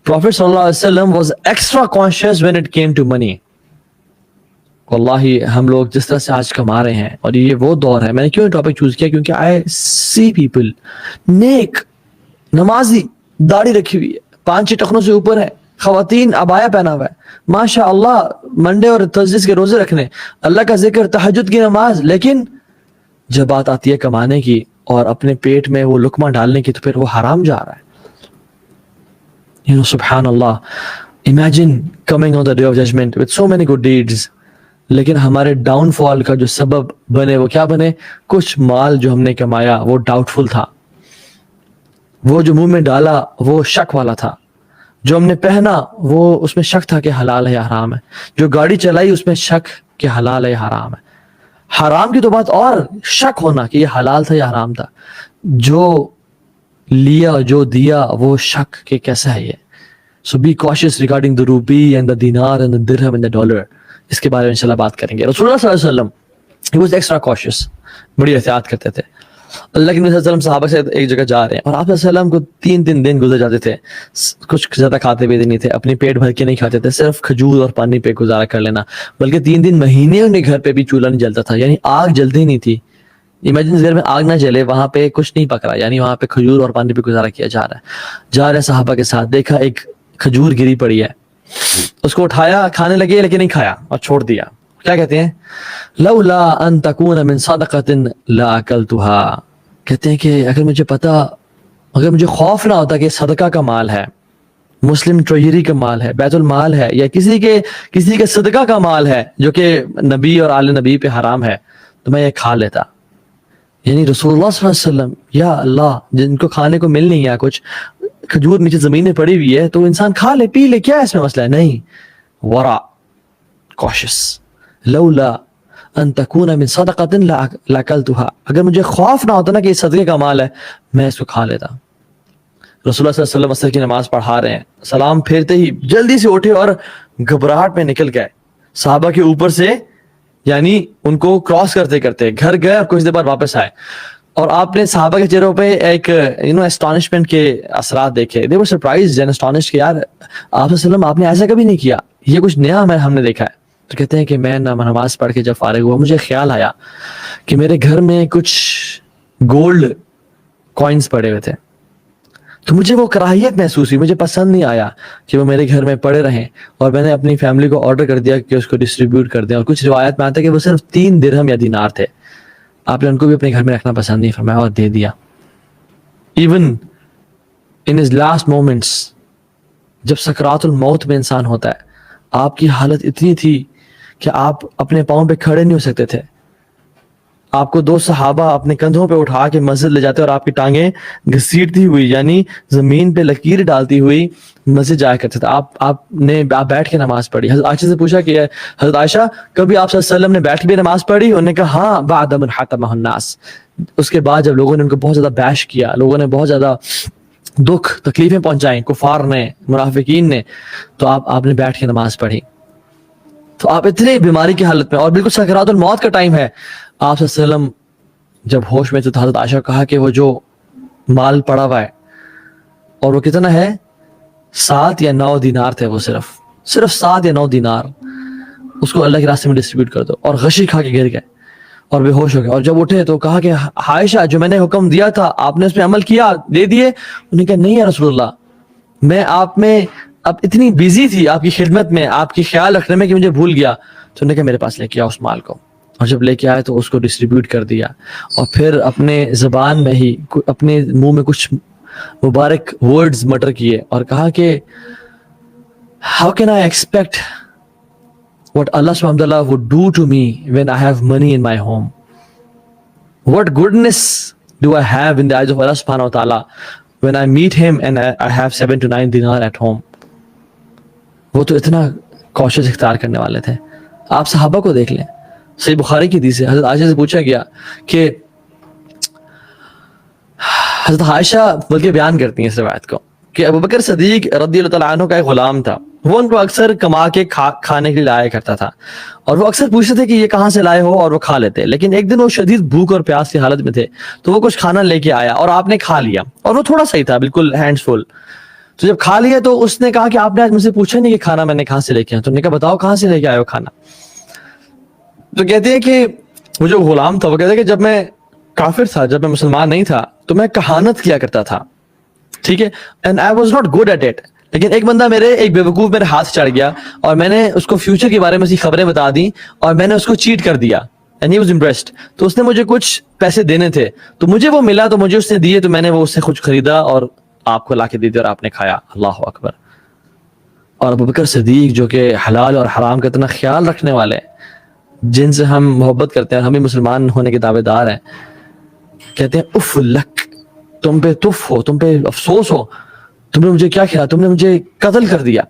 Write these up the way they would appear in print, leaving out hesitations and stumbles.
Prophet sallallahu alaihi wasallam was extra conscious when it came to money. واللہ ہم لوگ جس طرح سے آج کما رہے ہیں, اور یہ وہ دور ہے. میں نے کیوں یہ ٹاپک چوز کیا, کیونکہ آئی سی پیپل نیک, نمازی, داڑھی رکھی ہوئی ہے, 5-6 ٹخنوں سے اوپر ہے, خواتین عبایا پہنا ہوا ہے, ماشاء اللہ منڈے اور تھرسڈے کے روزے رکھنے, اللہ کا ذکر, تہجد کی نماز, لیکن جب بات آتی ہے کمانے کی اور اپنے پیٹ میں وہ لقمہ ڈالنے کی, تو پھر وہ حرام جا رہا ہے. سبحان اللہ, imagine coming on the day of judgment with so many good deeds, لیکن ہمارے ڈاؤن فال کا جو سبب بنے وہ کیا بنے؟ کچھ مال جو ہم نے کمایا وہ ڈاؤٹ فل تھا, وہ جو منہ میں ڈالا وہ شک والا تھا, جو ہم نے پہنا وہ اس میں شک تھا کہ حلال ہے یا حرام ہے, جو گاڑی چلائی اس میں شک کہ حلال ہے یا حرام ہے. حرام کی تو بات اور, شک ہونا کہ یہ حلال تھا یا حرام تھا, جو لیا جو دیا وہ شک کہ کیسا ہے یہ. So be cautious regarding the rupee and the dinar and the dirham and the dollar. اس کے بارے میں انشاءاللہ بات کریں گے. رسول اللہ صلی اللہ علیہ وسلم he was extra cautious, بڑی احتیاط کرتے تھے. اللہ کے نبی صلی اللہ علیہ وسلم صحابہ سے ایک جگہ جا رہے ہیں, اور آپ صلی اللہ علیہ وسلم کو 3 دن گزر جاتے تھے, کچھ زیادہ کھاتے پیتے نہیں تھے, اپنے پیٹ بھر کے نہیں کھاتے تھے, صرف کھجور اور پانی پہ گزارا کر لینا, بلکہ 3 دن مہینے ان کے گھر پہ بھی چولہا نہیں جلتا تھا, یعنی آگ جلتی نہیں تھی. ایمیجن گھر میں آگ نہ جلے, وہاں پہ کچھ نہیں پک رہا, یعنی وہاں پہ کھجور اور پانی پہ گزارا کیا جا رہا ہے. صحابہ کے ساتھ دیکھا ایک کھجور گری پڑی ہے, اس کو اٹھایا, کھانے لگے لیکن نہیں کھایا اور چھوڑ دیا. کیا کہتے ہیں؟ لولا ان تکون من صدقۃ لاکلتها, کہتے ہیں کہ اگر مجھے خوف نہ ہوتا کہ صدقہ کا مال ہے, مسلم ٹریجری کا مال ہے, بیت المال ہے, یا کسی کے صدقہ کا مال ہے جو کہ نبی اور آل نبی پہ حرام ہے, تو میں یہ کھا لیتا. یعنی رسول اللہ صلی اللہ علیہ وسلم, یا اللہ جن کو کھانے کو مل نہیں گیا, کچھ کھجور نیچے زمین میں پڑی ہوئی ہے تو انسان کھا لے پی لے, کیا اس میں مسئلہ ہے؟ نہیں, ورع, cautious. لولا ان تکون من صدقۃ لاکلتها, اگر مجھے خوف نہ ہوتا نا کہ یہ صدقے کا مال ہے, میں اس کو کھا لیتا. رسول اللہ صلی اللہ علیہ وسلم عصر کی نماز پڑھا رہے ہیں, سلام پھیرتے ہی جلدی سے اٹھے اور گھبراہٹ میں نکل گئے صحابہ کے اوپر سے, یعنی ان کو کراس کرتے کرتے گھر گئے اور کچھ دیر بعد واپس آئے. اور آپ نے صحابہ کے چہروں پہ ایک اسٹانشمنٹ کے اثرات دیکھے. they were surprised and astonished کہ یار آپ صلی اللہ علیہ وسلم آپ نے ایسا کبھی نہیں کیا, یہ کچھ نیا ہم نے دیکھا ہے. تو کہتے ہیں کہ میں نماز پڑھ کے جب فارغ ہوا, مجھے خیال آیا کہ میرے گھر میں کچھ گولڈ کوائنز پڑے ہوئے تھے, تو مجھے وہ کراہیت محسوس ہوئی, مجھے پسند نہیں آیا کہ وہ میرے گھر میں پڑے رہیں, اور میں نے اپنی فیملی کو آرڈر کر دیا کہ اس کو ڈسٹریبیوٹ کر دیں. اور کچھ روایت میں آتا ہے کہ وہ صرف 3 درہم یا دینار تھے, آپ نے ان کو بھی اپنے گھر میں رکھنا پسند نہیں فرمایا اور دے دیا. Even in his last moments, جب سکرات الموت میں انسان ہوتا ہے, آپ کی حالت اتنی تھی کہ آپ اپنے پاؤں پہ کھڑے نہیں ہو سکتے تھے. آپ کو 2 صحابہ اپنے کندھوں پہ اٹھا کے مسجد لے جاتے اور آپ کی ٹانگیں گھسیٹتی ہوئی, یعنی زمین پہ لکیر ڈالتی ہوئی مسجد جایا کرتے تھے. آپ بیٹھ کے نماز پڑھی. حضرت عائشہ سے پوچھا کہ حضرت عائشہ کبھی آپ صلی اللہ علیہ وسلم نے بیٹھ کے بھی نماز پڑھی؟ انہوں نے کہا ہاں, بعد من حطمہ الناس, اس کے بعد جب لوگوں نے ان کو بہت زیادہ بیش کیا, لوگوں نے بہت زیادہ دکھ تکلیفیں پہنچائیں, کفار نے, منافقین نے, تو آپ نے بیٹھ کے نماز پڑھی. تو آپ اتنے بیماری کی حالت میں, اور بالکل سکرات الموت کا ٹائم ہے, آپ صلی اللہ علیہ وسلم جب ہوش میں تھے تو حضرت عائشہ کہا کہ وہ جو مال پڑا ہوا ہے, اور وہ کتنا ہے, 7 یا 9 دینار تھے, وہ صرف 7 یا 9 دینار, اس کو اللہ کے راستے میں ڈسٹریبیوٹ کر دو. اور غشی کھا کے گر گئے اور بے ہوش ہو گئے. اور جب اٹھے تو کہا کہ عائشہ جو میں نے حکم دیا تھا آپ نے اس پہ عمل کیا, دے دیے؟ انہوں نے کہا نہیں یا رسول اللہ, میں آپ میں اب اتنی بیزی تھی آپ کی خدمت میں, آپ کی خیال رکھنے میں, کہ مجھے بھول گیا. تو انہوں نے کہا میرے پاس لے کے آؤ اس مال کو, اور جب لے کے آئے تو اس کو ڈسٹریبیوٹ کر دیا. اور پھر اپنے زبان میں ہی اپنے منہ میں کچھ مبارک ورڈز مٹر کیے اور کہا کہ how can I expect what Allah subhanahu wa ta'ala would do to me when I have money in my home? What goodness do I have in the eyes of Allah subhanahu wa ta'ala when I meet him and I have 7 to 9 dinar at home? وہ تو اتنا کوشش اختیار کرنے والے تھے. آپ صحابہ کو دیکھ لیں, صحیح بخاری کی حدیث ہے, حضرت عائشہ سے پوچھا گیا کہ حضرت عائشہ بلکہ بیان کرتی ہیں اس روایت کو کہ ابوبکر صدیق رضی اللہ تعالیٰ عنہ کا ایک غلام تھا, وہ ان کو اکثر کما کے کھانے کے لیے لایا کرتا تھا, اور وہ اکثر پوچھتے تھے کہ یہ کہاں سے لائے ہو, اور وہ کھا لیتے. لیکن ایک دن وہ شدید بھوک اور پیاس کی حالت میں تھے, تو وہ کچھ کھانا لے کے آیا اور آپ نے کھا لیا, اور وہ تھوڑا صحیح تھا, بالکل ہینڈز فل. تو جب کھا لیا تو اس نے کہا کہ آپ نے آج مجھ سے پوچھا نہیں کہ کھانا میں نے کہاں سے لے کے آیا. تو نے کہا بتاؤ کہاں سے لے کے آئے ہو کھانا. تو کہتے ہیں کہ وہ جو غلام تھا وہ کہتے ہیں کہ جب میں کافر تھا, جب میں مسلمان نہیں تھا تو میں کہانت کیا کرتا تھا, ٹھیک ہے, and I was not good at it. لیکن ایک بندہ ایک بیوقوف میرے ہاتھ چڑھ گیا اور میں نے اس کو فیوچر کے بارے میں خبریں بتا دی اور میں نے اس کو چیٹ کر دیا. And he was impressed. تو اس نے مجھے کچھ پیسے دینے تھے تو مجھے وہ ملا تو مجھے اس نے دیے, تو میں نے وہ اس سے کچھ خریدا اور آپ کو لا کے دے دیا اور آپ نے کھایا. اللہ اکبر. اور ابوبکر صدیق جو کہ حلال اور حرام کا اتنا خیال رکھنے والے ہیں, جن سے ہم محبت کرتے ہیں, ہم بھی مسلمان ہونے کے دعوے دار ہیں, کہتے ہیں اف لک, تم پہ تف ہو, تم پہ افسوس ہو, تم نے مجھے کیا کیا, تم نے مجھے قتل کر دیا,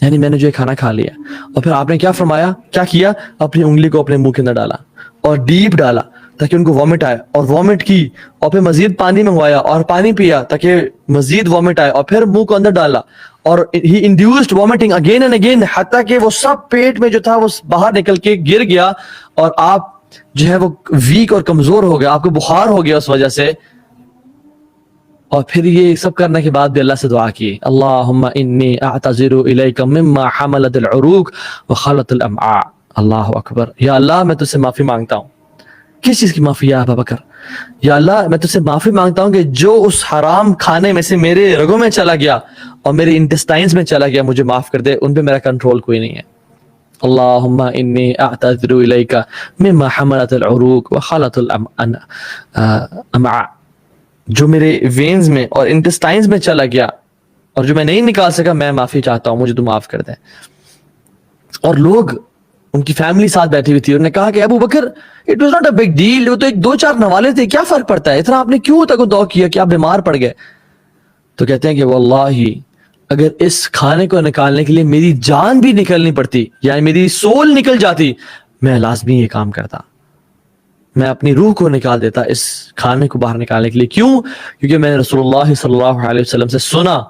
یعنی میں نے جو کھانا کھا لیا. اور پھر آپ نے کیا فرمایا, کیا کیا, اپنی انگلی کو اپنے منہ کے اندر ڈالا اور ڈیپ ڈالا تاکہ ان کو وامٹ آئے, اور وامٹ کی, اور پھر مزید پانی منگوایا اور پانی پیا تاکہ مزید وامٹ آئے, اور پھر منہ کو اندر ڈالا, اور ہی induced vomiting again and again, حتیٰ کہ وہ سب پیٹ میں جو تھا وہ باہر نکل کے گر گیا, اور آپ جو ہے وہ ویک اور کمزور ہو گیا, آپ کو بخار ہو گیا اس وجہ سے. اور پھر یہ سب کرنے کے بعد بھی اللہ سے دعا کی, اللہم انی اعتذر الیک مما حملت العروق وخلت الامعاء. اللہ اکبر. یا اللہ میں تجھ سے معافی مانگتا ہوں. کس چیز کی معافی یا ابا بکر؟ یا اللہ میں تجھ سے معافی مانگتا ہوں کہ جو اس حرام کھانے میں سے میرے رگوں میں چلا گیا اور میرے انٹسٹائنز میں چلا گیا, مجھے معاف کر دے, ان پہ میرا کنٹرول کوئی نہیں ہے. اللہم انی اعتذر الیک مما حملت العروق وخلت الامعاء, جو میرے وینز میں اور انٹسٹائنز میں چلا گیا اور جو میں نہیں نکال سکا, میں معافی چاہتا ہوں, مجھے تو معاف کر دیں. اور لوگ, ان کی فیملی ساتھ بیٹھی ہوئی تھی, انہوں نے کہا کہ Abu Bakr it was not a big deal, وہ تو ایک 2-4 نوالے تھے, کیا فرق پڑتا ہے, اتنا آپ نے کیوں تک دعا کیا کہ آپ بیمار پڑ گئے. تو کہتے ہیں کہ واللہ اگر اس کھانے کو نکالنے کے لیے میری جان بھی نکلنی پڑتی, یعنی میری سول نکل جاتی, میں لازمی یہ کام کرتا, میں اپنی روح کو نکال دیتا اس کھانے کو باہر نکالنے کے لیے. کیوں؟ کیونکہ میں نے رسول اللہ صلی اللہ علیہ وسلم سے سنا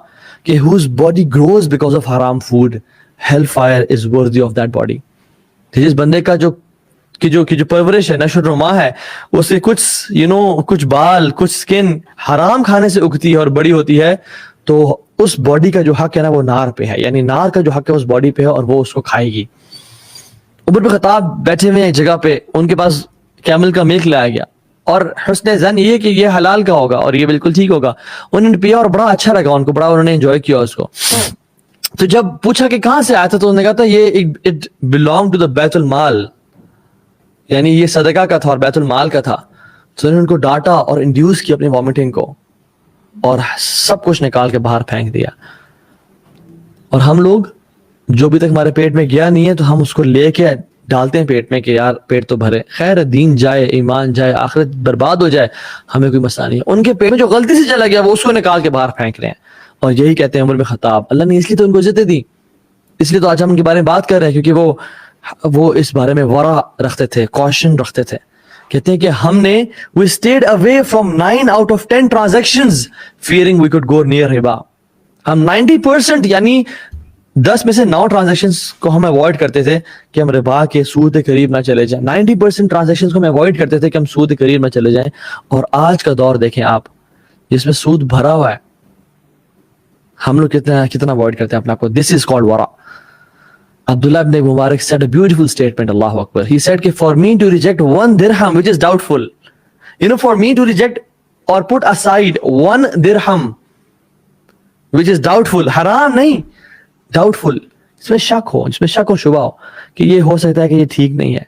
کہ whose body grows because of haram food, hellfire is worthy of that body. جس بندے کا جو پرورش ہے, نشو نما ہے, اس سے کچھ بال, کچھ سکن حرام کھانے سے اگتی ہے اور بڑی ہوتی ہے, تو اس باڈی کا جو حق ہے نا وہ نار پہ ہے, یعنی نار کا جو حق ہے اس باڈی پہ ہے اور وہ اس کو کھائے گی. عمر بن خطاب بیٹھے ہوئے ایک جگہ پہ, ان کے پاس کیمل کا ملک لایا گیا اور حسن ظن یہ کہ یہ حلال کا ہوگا اور یہ بالکل ٹھیک ہوگا. انہوں نے پیا اور بڑا اچھا لگا ان کو, بڑا انہوں نے انجوائے کیا اس کو. تو جب پوچھا کہ کہاں سے آیا تھا, تو انہوں نے کہا تھا یہ اٹ belonged to the بیت المال, یعنی یہ صدقہ کا تھا اور بیت المال کا تھا. تو انہوں نے ان کو ڈانٹا اور انڈیوس کیا اپنی وامٹنگ کو, اور سب کچھ نکال کے باہر پھینک دیا. اور ہم لوگ جو بھی تک ہمارے پیٹ میں گیا نہیں ہے تو ہم اس کو لے کے ڈالتے ہیں پیٹ میں کہ یار پیٹ تو بھرے, خیر دین جائے, ایمان جائے, آخرت برباد ہو جائے, ہمیں کوئی مسئلہ نہیں ہے. ان کے پیٹ میں جو غلطی سے چلا گیا وہ اس کو نکال کے باہر پھینک رہے ہیں. اور یہی کہتے ہیں عمر بن خطاب, اللہ نے اس لیے تو ان کو عزتیں دی, اس لیے تو آج ہم ان کے بارے میں بات کر رہے ہیں, کیونکہ وہ اس بارے میں ورع رکھتے تھے, کوشن رکھتے تھے. کہتے ہیں کہ ہم نے we stayed away from 9 out of 10 transactions fearing we could go near riba. ہم 90% یعنی 10 میں سے 9 ٹرانزیکشنز کو ہم اوائڈ کرتے تھے کہ ہم ربا کے سود کے قریب نہ چلے جائیں. 90% ٹرانزیکشنز کو ہم اوائڈ کرتے تھے کہ ہم سود کے قریب نہ چلے جائیں. اور آج کا دور دیکھیں آپ, جس میں سود بھرا ہوا ہے, ہم لوگ کتنا اوائڈ کرتے ہیں اپنے آپ کو. دس از کالڈ ورع. Abdullah ibn Mubarak said a beautiful statement, Allahu Akbar. He said that for me to reject 1 dirham which is doubtful, for me to reject or put aside 1 dirham which is doubtful, haram نہیں, doubtful, اس میں شک ہو شبہ ہو کہ یہ ہو سکتا ہے کہ یہ ٹھیک نہیں ہے,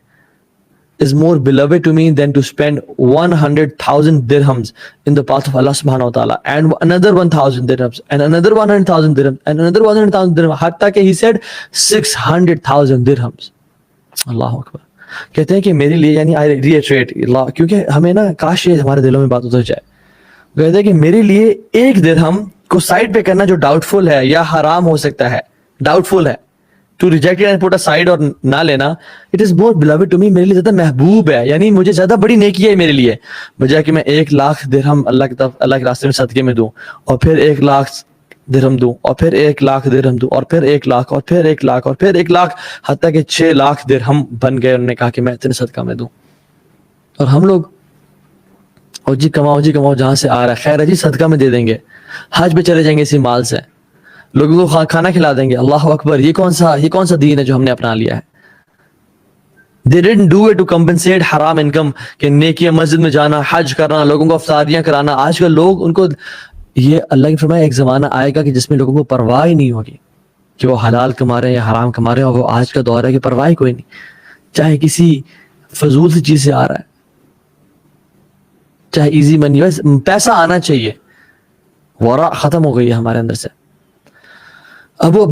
is more beloved to me than to spend 100,000 dirhams in the path of Allah subhanahu wa ta'ala, and another 1,000 dirhams, and another 100,000 dirhams, and another 100,000 dirhams, hatta کہ he said 600,000 dirhams. اللہ اکبر. کہتے ہیں کہ میرے لیے, یعنی I reiterate, کیونکہ ہمیں نا کاش یہ ہمارے دلوں میں بات اتر جائے. کہتے ہیں کہ میرے لیے 1 درہم کو سائڈ پہ کرنا جو ڈاؤٹ فل ہے یا حرام ہو سکتا ہے, ڈاؤٹ فل ہے, to reject it and put aside اور نہ لینا, it is more beloved to me, میرے لیے زیادہ محبوب ہے, یعنی مجھے زیادہ بڑی نیکی ہے میرے لیے, بجائے کہ میں 1 لاکھ درہم اللہ کے راستے میں صدقے میں دوں, اور پھر 1 لاکھ درہم دوں, اور پھر 1 لاکھ درہم دوں, اور پھر 1 لاکھ, اور پھر 1 لاکھ, اور پھر 1 لاکھ, حتیٰ کہ 6 لاکھ درہم بن گئے. انہوں نے کہا کہ میں اتنے صدقہ میں دوں. اور ہم لوگ جی کماؤ جہاں سے آ رہا ہے, خیر ہے جی صدقہ میں دے دیں گے, حج پہ چلے جائیں گے اسی مال سے, لوگوں کو کھانا کھلا دیں گے. اللہ اکبر, یہ کون سا دین ہے جو ہم نے اپنا لیا ہے. They didn't do it to compensate حرام انکم, کہ نیکی مسجد میں جانا, حج کرنا, لوگوں کو افطاریاں کرانا. آج کل لوگ ان کو, یہ اللہ کی فرمایا ایک زمانہ آئے گا کہ جس میں لوگوں کو پرواہ ہی نہیں ہوگی کہ وہ حلال کما رہے ہیں یا حرام کما رہے ہیں. اور وہ آج کا دور ہے کہ پرواہ ہی کوئی نہیں, چاہے کسی فضول سی چیز سے آ رہا ہے, چاہے ایزی منی, بس پیسہ آنا چاہیے. ورا ختم ہو گئی ہے ہمارے اندر سے. اب وہ